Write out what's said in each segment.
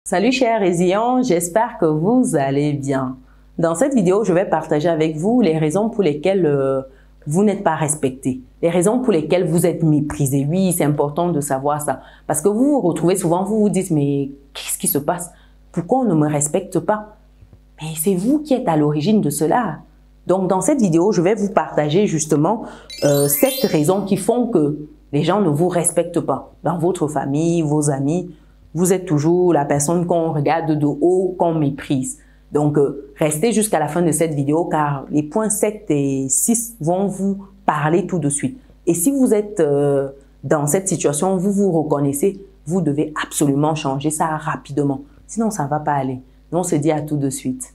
Salut chers résilients, j'espère que vous allez bien. Dans cette vidéo, je vais partager avec vous les raisons pour lesquelles vous n'êtes pas respecté, les raisons pour lesquelles vous êtes méprisé. Oui, c'est important de savoir ça parce que vous vous retrouvez souvent, vous vous dites mais qu'est-ce qui se passe? Pourquoi on ne me respecte pas? Mais c'est vous qui êtes à l'origine de cela. Donc dans cette vidéo, je vais vous partager justement 7 raisons qui font que les gens ne vous respectent pas. Dans votre famille, vos amis, vous êtes toujours la personne qu'on regarde de haut, qu'on méprise. Donc, restez jusqu'à la fin de cette vidéo car les points 7 et 6 vont vous parler tout de suite. Et si vous êtes dans cette situation, vous vous reconnaissez, vous devez absolument changer ça rapidement. Sinon, ça ne va pas aller. On se dit à tout de suite.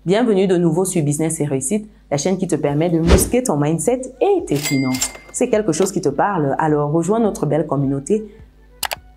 Bienvenue de nouveau sur Business et Réussite, la chaîne qui te permet de muscler ton mindset et tes finances. C'est quelque chose qui te parle, alors rejoins notre belle communauté,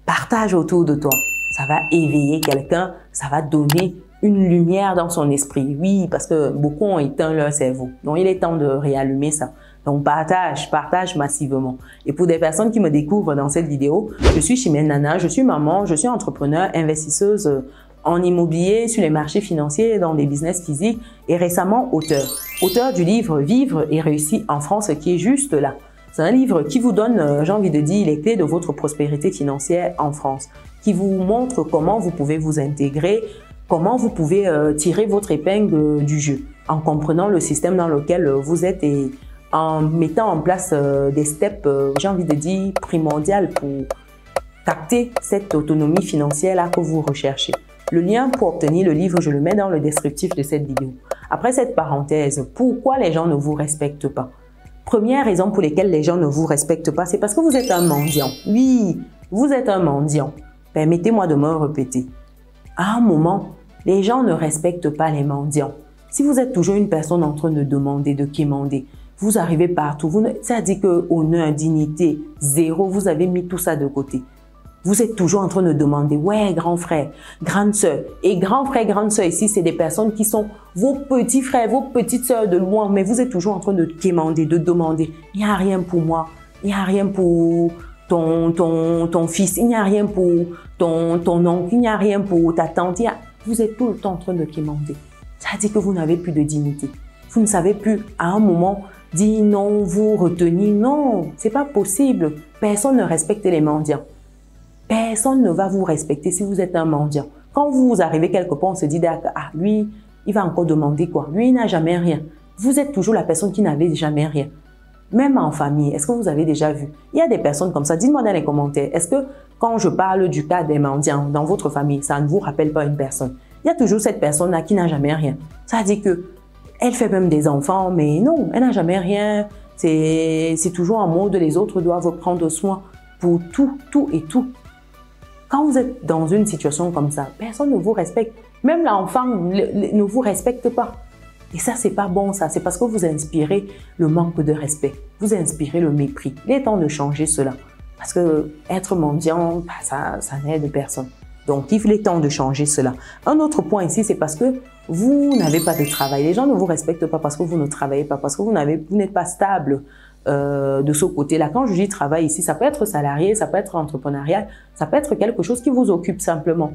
partage autour de toi. Ça va éveiller quelqu'un, ça va donner une lumière dans son esprit. Oui, parce que beaucoup ont éteint leur cerveau. Donc, il est temps de réallumer ça. Donc, partage massivement. Et pour des personnes qui me découvrent dans cette vidéo, je suis Chimène Nana, je suis maman, je suis entrepreneur, investisseuse en immobilier, sur les marchés financiers, dans des business physiques et récemment auteur. Auteur du livre « Vivre et réussir en France » qui est juste là. C'est un livre qui vous donne, j'ai envie de dire, les clés de votre prospérité financière en France, qui vous montre comment vous pouvez vous intégrer, comment vous pouvez tirer votre épingle du jeu en comprenant le système dans lequel vous êtes et en mettant en place des steps, j'ai envie de dire, primordiales pour capter cette autonomie financière-là que vous recherchez. Le lien pour obtenir le livre, je le mets dans le descriptif de cette vidéo. Après cette parenthèse, pourquoi les gens ne vous respectent pas? Première raison pour laquelle les gens ne vous respectent pas, c'est parce que vous êtes un mendiant. Oui, vous êtes un mendiant. Permettez-moi de me répéter. À un moment, les gens ne respectent pas les mendiants. Si vous êtes toujours une personne en train de demander, de quémander, vous arrivez partout, ça dit que honneur, dignité, zéro, vous avez mis tout ça de côté. Vous êtes toujours en train de demander, ouais, grand frère, grande sœur. Et grand frère, grande sœur ici, c'est des personnes qui sont vos petits frères, vos petites sœurs de loin, mais vous êtes toujours en train de quémander, de demander. Il n'y a rien pour moi, il n'y a rien pour ton fils, il n'y a rien pour ton oncle, il n'y a rien pour ta tante. Vous êtes tout le temps en train de quémander. Ça dit que vous n'avez plus de dignité. Vous ne savez plus, à un moment, dire non, vous retenir. Non, c'est pas possible. Personne ne respecte les mendiants. Personne ne va vous respecter si vous êtes un mendiant. Quand vous arrivez quelque part, on se dit, ah, lui, il va encore demander quoi? Lui, il n'a jamais rien. Vous êtes toujours la personne qui n'avait jamais rien. Même en famille, est-ce que vous avez déjà vu? Il y a des personnes comme ça. Dites-moi dans les commentaires, est-ce que quand je parle du cas des mendiants dans votre famille, ça ne vous rappelle pas une personne? Il y a toujours cette personne-là qui n'a jamais rien. Ça dit que elle fait même des enfants, mais non, elle n'a jamais rien. C'est toujours en mode les autres doivent prendre soin pour tout et tout. Quand vous êtes dans une situation comme ça, personne ne vous respecte. Même l'enfant ne vous respecte pas. Et ça, c'est pas bon, ça. C'est parce que vous inspirez le manque de respect. Vous inspirez le mépris. Il est temps de changer cela. Parce que être mendiant, ça n'aide personne. Donc, il est temps de changer cela. Un autre point ici, c'est parce que vous n'avez pas de travail. Les gens ne vous respectent pas parce que vous ne travaillez pas, parce que vous n'êtes pas stable. De ce côté-là. Quand je dis travail ici, ça peut être salarié, ça peut être entrepreneurial, ça peut être quelque chose qui vous occupe simplement.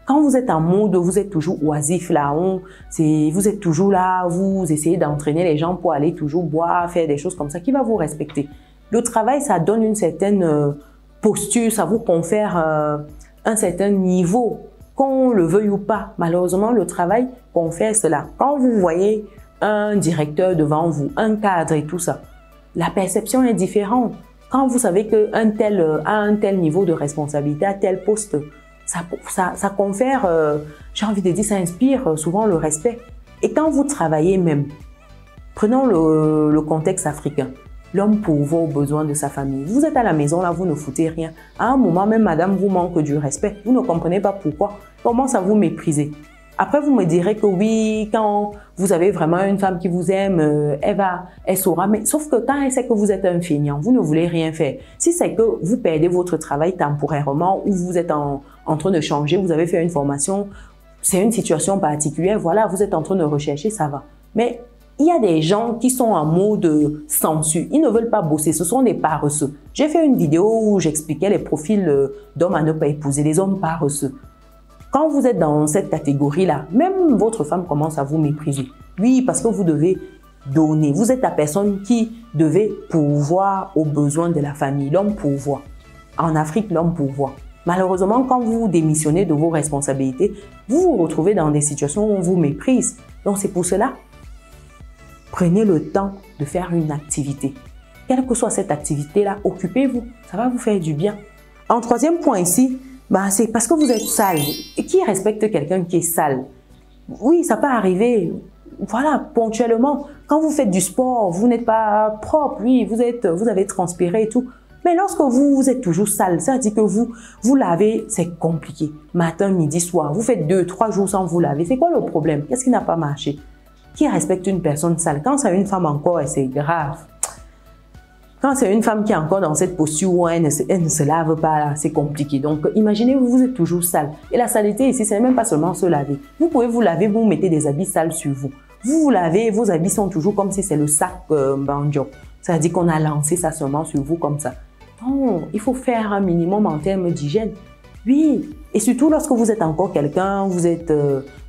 Quand vous êtes en mode, vous êtes toujours oisif là, vous êtes toujours là, vous essayez d'entraîner les gens pour aller toujours boire, faire des choses comme ça, qui va vous respecter? Le travail, ça donne une certaine posture, ça vous confère un certain niveau, qu'on le veuille ou pas. Malheureusement, le travail confère cela. Quand vous voyez un directeur devant vous, un cadre et tout ça, la perception est différente. Quand vous savez qu'un tel a un tel niveau de responsabilité, à tel poste, ça confère, j'ai envie de dire, ça inspire souvent le respect. Et quand vous travaillez même, prenons le contexte africain, l'homme pourvoit aux besoins de sa famille. Vous êtes à la maison, là, vous ne foutez rien. À un moment, même madame vous manque du respect. Vous ne comprenez pas pourquoi. Comment ça vous mépriser? Après, vous me direz que oui, quand vous avez vraiment une femme qui vous aime, elle saura. Mais sauf que quand elle sait que vous êtes un feignant, vous ne voulez rien faire. Si c'est que vous perdez votre travail temporairement ou vous êtes en train de changer, vous avez fait une formation, c'est une situation particulière, voilà, vous êtes en train de rechercher, ça va. Mais il y a des gens qui sont en mode censure. Ils ne veulent pas bosser. Ce sont des paresseux. J'ai fait une vidéo où j'expliquais les profils d'hommes à ne pas épouser, les hommes paresseux. Quand vous êtes dans cette catégorie-là, même votre femme commence à vous mépriser. Oui, parce que vous devez donner. Vous êtes la personne qui devait pourvoir aux besoins de la famille. L'homme pourvoit. En Afrique, l'homme pourvoit. Malheureusement, quand vous démissionnez de vos responsabilités, vous vous retrouvez dans des situations où on vous méprise. Donc, c'est pour cela, prenez le temps de faire une activité. Quelle que soit cette activité-là, occupez-vous. Ça va vous faire du bien. En troisième point ici, c'est parce que vous êtes sale. Et qui respecte quelqu'un qui est sale? Oui, ça peut arriver, voilà, ponctuellement. Quand vous faites du sport, vous n'êtes pas propre, oui, vous avez transpiré et tout. Mais lorsque vous êtes toujours sale, ça veut dire que vous lavez, c'est compliqué. Matin, midi, soir, vous faites 2-3 jours sans vous laver. C'est quoi le problème? Qu'est-ce qui n'a pas marché? Qui respecte une personne sale? Quand c'est une femme encore, c'est grave. Quand c'est une femme qui est encore dans cette posture où elle ne se lave pas, c'est compliqué. Donc, imaginez, vous êtes toujours sale. Et la saleté ici, c'est même pas seulement se laver. Vous pouvez vous laver, vous mettez des habits sales sur vous. Vous vous lavez, vos habits sont toujours comme si c'est le sac banjo. C'est-à-dire qu'on a lancé ça seulement sur vous comme ça. Non, il faut faire un minimum en termes d'hygiène. Oui, et surtout lorsque vous êtes encore quelqu'un, vous êtes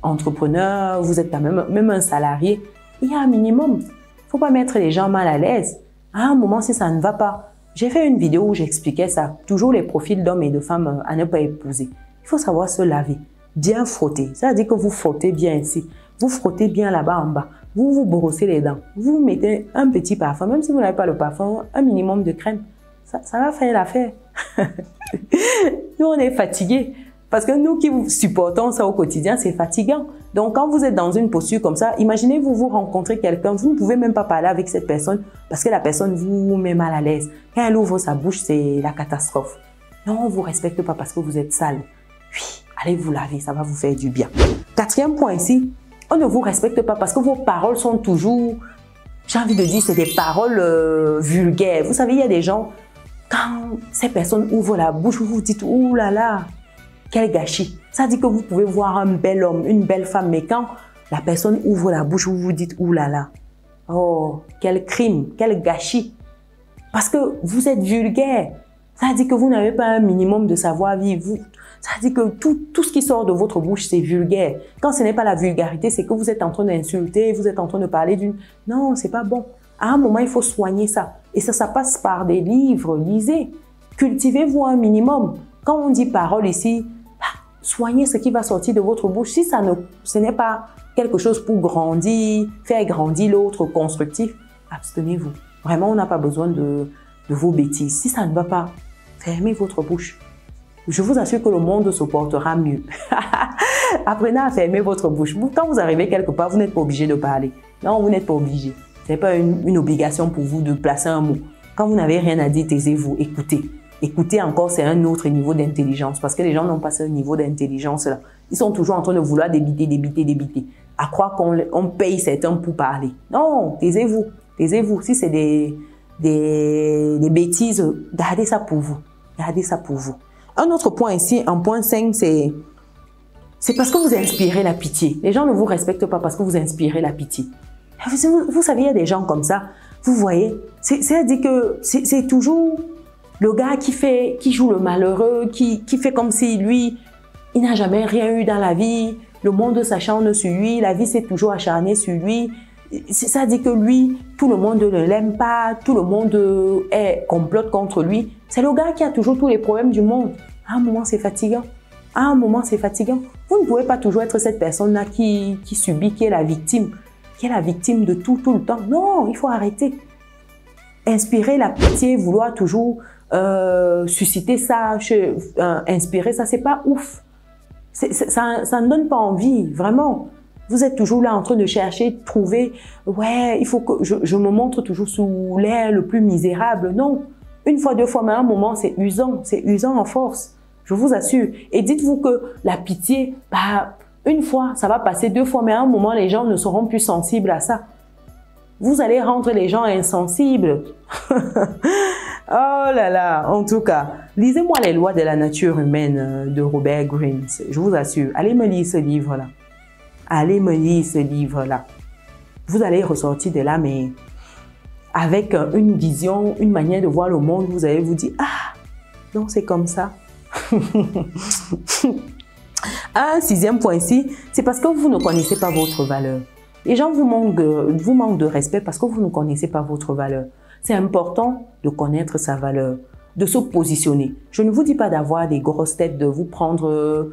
entrepreneur, vous êtes quand même un salarié, il y a un minimum. Il ne faut pas mettre les gens mal à l'aise. À un moment, si ça ne va pas, j'ai fait une vidéo où j'expliquais ça. Toujours les profils d'hommes et de femmes à ne pas épouser. Il faut savoir se laver, bien frotter. Ça veut dire que vous frottez bien ici. Vous frottez bien là-bas en bas. Vous vous brossez les dents. Vous mettez un petit parfum. Même si vous n'avez pas le parfum, un minimum de crème. Ça va faire l'affaire. Nous, on est fatigués. Parce que nous qui supportons ça au quotidien, c'est fatigant. Donc, quand vous êtes dans une posture comme ça, imaginez vous rencontrez quelqu'un, vous ne pouvez même pas parler avec cette personne parce que la personne vous met mal à l'aise. Quand elle ouvre sa bouche, c'est la catastrophe. Non, on ne vous respecte pas parce que vous êtes sale. Oui, allez vous laver, ça va vous faire du bien. Quatrième point ici, on ne vous respecte pas parce que vos paroles sont toujours, j'ai envie de dire, c'est des paroles vulgaires. Vous savez, il y a des gens, quand ces personnes ouvrent la bouche, vous vous dites, ouh là là, quel gâchis. Ça dit que vous pouvez voir un bel homme, une belle femme, mais quand la personne ouvre la bouche, vous vous dites, ouh là là, oh, quel crime, quel gâchis. Parce que vous êtes vulgaire. Ça dit que vous n'avez pas un minimum de savoir-vivre. Ça dit que tout ce qui sort de votre bouche, c'est vulgaire. Quand ce n'est pas la vulgarité, c'est que vous êtes en train d'insulter, vous êtes en train de parler d'une... Non, c'est pas bon. À un moment, il faut soigner ça. Et ça passe par des livres, lisez. Cultivez-vous un minimum. Quand on dit parole ici, soignez ce qui va sortir de votre bouche. Si ce n'est pas quelque chose pour grandir, faire grandir l'autre, constructif, abstenez-vous. Vraiment, on n'a pas besoin de vos bêtises. Si ça ne va pas, fermez votre bouche. Je vous assure que le monde se portera mieux. Apprenez à fermer votre bouche. Quand vous arrivez quelque part, vous n'êtes pas obligé de parler. Non, vous n'êtes pas obligé. Ce n'est pas une obligation pour vous de placer un mot. Quand vous n'avez rien à dire, taisez-vous, écoutez. Écouter encore, c'est un autre niveau d'intelligence parce que les gens n'ont pas ce niveau d'intelligence-là. Ils sont toujours en train de vouloir débiter. À croire qu'on paye certains pour parler. Non, taisez-vous, taisez-vous. Si c'est des bêtises, gardez ça pour vous. Gardez ça pour vous. Un autre point ici, en point 5, c'est parce que vous inspirez la pitié. Les gens ne vous respectent pas parce que vous inspirez la pitié. Vous savez, il y a des gens comme ça. Vous voyez, c'est-à-dire que c'est toujours le gars qui joue le malheureux, qui fait comme si lui, il n'a jamais rien eu dans la vie. Le monde s'acharne sur lui, la vie s'est toujours acharnée sur lui. Ça dit que lui, tout le monde ne l'aime pas, tout le monde complote contre lui. C'est le gars qui a toujours tous les problèmes du monde. À un moment, c'est fatigant. À un moment, c'est fatigant. Vous ne pouvez pas toujours être cette personne-là qui subit, qui est la victime de tout le temps. Non, il faut arrêter. Inspirer la pitié, vouloir toujours susciter ça, inspirer ça, c'est pas ouf. Ça ne donne pas envie, vraiment. Vous êtes toujours là en train de chercher, de trouver, ouais, il faut que je me montre toujours sous l'air le plus misérable. Non, une fois, deux fois, mais à un moment, c'est usant en force. Je vous assure. Et dites-vous que la pitié, Une fois, ça va passer 2 fois, mais à un moment, les gens ne seront plus sensibles à ça. Vous allez rendre les gens insensibles. Oh là là, en tout cas, lisez-moi Les lois de la nature humaine de Robert Greene. Je vous assure, allez me lire ce livre-là. Allez me lire ce livre-là. Vous allez ressortir de là, mais avec une vision, une manière de voir le monde, vous allez vous dire, ah, non, c'est comme ça. Un 6e point ici, c'est parce que vous ne connaissez pas votre valeur. Les gens vous manquent de respect parce que vous ne connaissez pas votre valeur. C'est important de connaître sa valeur, de se positionner. Je ne vous dis pas d'avoir des grosses têtes, de vous prendre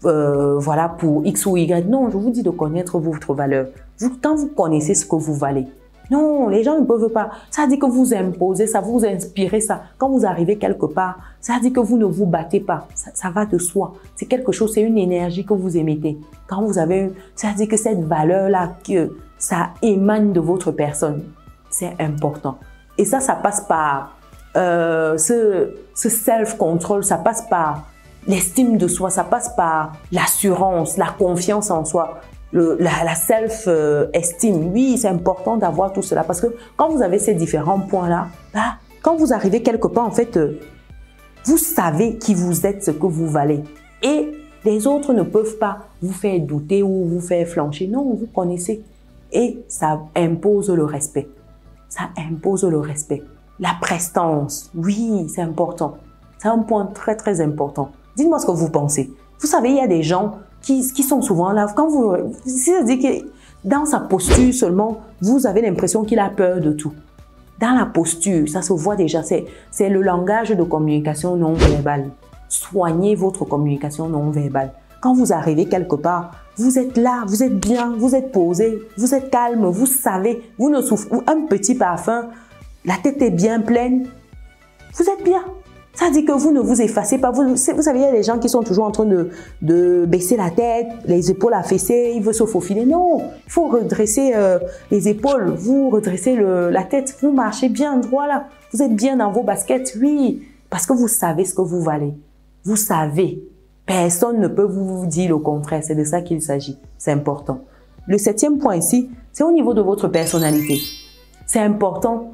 voilà, pour X ou Y. Non, je vous dis de connaître votre valeur. Quand vous connaissez ce que vous valez, non, les gens ne peuvent pas. Ça dit que vous imposez, ça vous inspirez ça. Quand vous arrivez quelque part, ça dit que vous ne vous battez pas. Ça va de soi. C'est quelque chose, c'est une énergie que vous émettez. Quand vous avez, ça dit que cette valeur-là, que ça émane de votre personne. C'est important. Et ça passe par ce self-control, ça passe par l'estime de soi, ça passe par l'assurance, la confiance en soi. La self-estime, oui, c'est important d'avoir tout cela parce que quand vous avez ces différents points-là, quand vous arrivez quelque part, en fait, vous savez qui vous êtes, ce que vous valez. Et les autres ne peuvent pas vous faire douter ou vous faire flancher. Non, vous connaissez. Et ça impose le respect. Ça impose le respect. La prestance, oui, c'est important. C'est un point très, très important. Dites-moi ce que vous pensez. Vous savez, il y a des gens qui sont souvent là. Quand vous, c'est-à-dire que dans sa posture seulement, vous avez l'impression qu'il a peur de tout. Dans la posture, ça se voit déjà. C'est le langage de communication non verbale. Soignez votre communication non verbale. Quand vous arrivez quelque part, vous êtes là, vous êtes bien, vous êtes posé, vous êtes calme, vous savez, vous ne souffrez, un petit parfum, la tête est bien pleine, vous êtes bien. Ça dit que vous ne vous effacez pas. Vous savez, il y a des gens qui sont toujours en train de baisser la tête, les épaules affaissées, ils veulent se faufiler. Non, il faut redresser les épaules, vous redressez la tête, vous marchez bien droit là. Vous êtes bien dans vos baskets, oui, parce que vous savez ce que vous valez. Vous savez. Personne ne peut vous dire le contraire. C'est de ça qu'il s'agit. C'est important. Le 7e point ici, c'est au niveau de votre personnalité. C'est important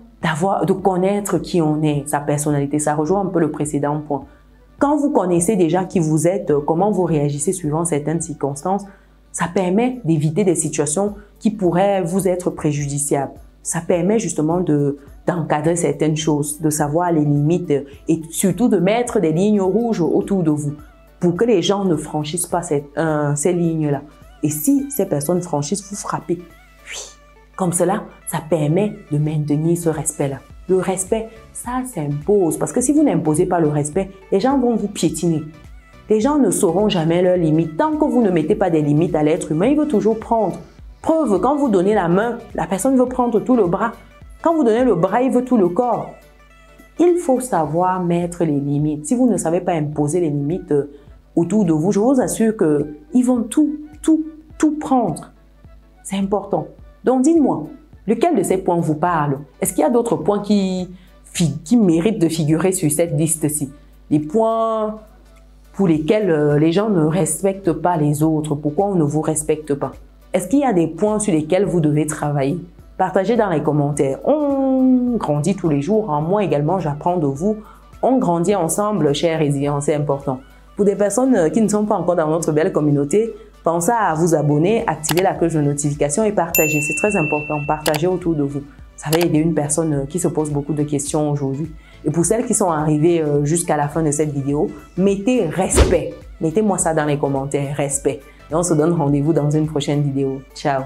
de connaître qui on est, sa personnalité. Ça rejoint un peu le précédent point. Quand vous connaissez déjà qui vous êtes, comment vous réagissez suivant certaines circonstances, ça permet d'éviter des situations qui pourraient vous être préjudiciables. Ça permet justement d'encadrer certaines choses, de savoir les limites et surtout de mettre des lignes rouges autour de vous pour que les gens ne franchissent pas ces lignes-là. Et si ces personnes franchissent, vous frappez. Oui. Comme cela, ça permet de maintenir ce respect-là. Le respect, ça s'impose. Parce que si vous n'imposez pas le respect, les gens vont vous piétiner. Les gens ne sauront jamais leurs limites. Tant que vous ne mettez pas des limites à l'être humain, il veut toujours prendre. Preuve, quand vous donnez la main, la personne veut prendre tout le bras. Quand vous donnez le bras, il veut tout le corps. Il faut savoir mettre les limites. Si vous ne savez pas imposer les limites autour de vous, je vous assure qu'ils vont tout prendre. C'est important. Donc, dites-moi, lequel de ces points vous parle? Est-ce qu'il y a d'autres points qui méritent de figurer sur cette liste-ci? Des points pour lesquels les gens ne respectent pas les autres. Pourquoi on ne vous respecte pas? Est-ce qu'il y a des points sur lesquels vous devez travailler? Partagez dans les commentaires. On grandit tous les jours. Hein. Moi également, j'apprends de vous. On grandit ensemble, chers résilients. C'est important. Pour des personnes qui ne sont pas encore dans notre belle communauté, pensez à vous abonner, activer la cloche de notification et partager. C'est très important. Partagez autour de vous. Ça va aider une personne qui se pose beaucoup de questions aujourd'hui. Et pour celles qui sont arrivées jusqu'à la fin de cette vidéo, mettez respect. Mettez-moi ça dans les commentaires, respect. Et on se donne rendez-vous dans une prochaine vidéo. Ciao.